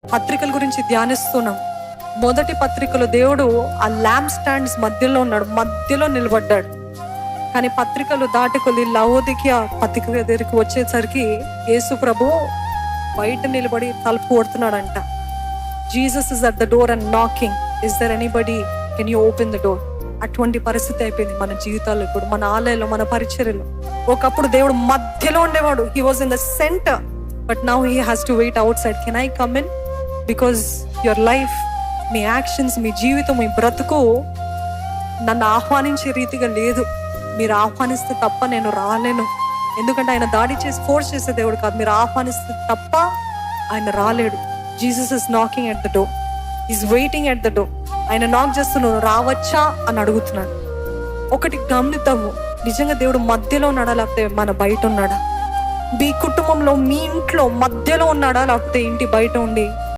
పత్రికల గురించి ధ్యానిస్తున్నాం. మొదటి పత్రికలో దేవుడు ఆ ల్యాంప్ స్టాండ్స్ మధ్యలో ఉన్నాడు, మధ్యలో నిలబడ్డాడు. కానీ పత్రికలు దాటుకొని లవోదికీయ పత్రిక దగ్గరికి వచ్చేసరికి యేసు ప్రభు బయట నిలబడి తలుపు కొడుతున్నాడంట. Jesus is at the door and knocking, is there anybody, can you open the door? అటువంటి పరిస్థితి అయిపోయింది మన జీవితాల్లో ఇప్పుడు, మన ఆలయంలో, మన పరిచర్యలో. ఒకప్పుడు దేవుడు మధ్యలో ఉండేవాడు, he was in the centre, but now he has to wait outside. Can I come in? Because your life, మీ యాక్షన్స్, మీ జీవితం, మీ బ్రతుకు నన్ను ఆహ్వానించే రీతిగా లేదు. మీరు ఆహ్వానిస్తే తప్ప నేను రాలేను. ఎందుకంటే ఆయన దాడి చేసి ఫోర్స్ చేసే దేవుడు కాదు. మీరు ఆహ్వానిస్తే తప్ప ఆయన రాలేడు. Jesus is knocking at the door, is waiting at the door. ఆయన నాక్ చేస్తున్నాడు, రావచ్చా అని అడుగుతున్నాడు. ఒకటి గమనిద్దాము, నిజంగా దేవుడు మధ్యలో ఉన్నాడా లేకపోతే మన బయట ఉన్నాడా? మీ కుటుంబంలో, మీ ఇంట్లో మధ్యలో ఉన్నాడా లేకపోతే ఇంటి బయట ఉండి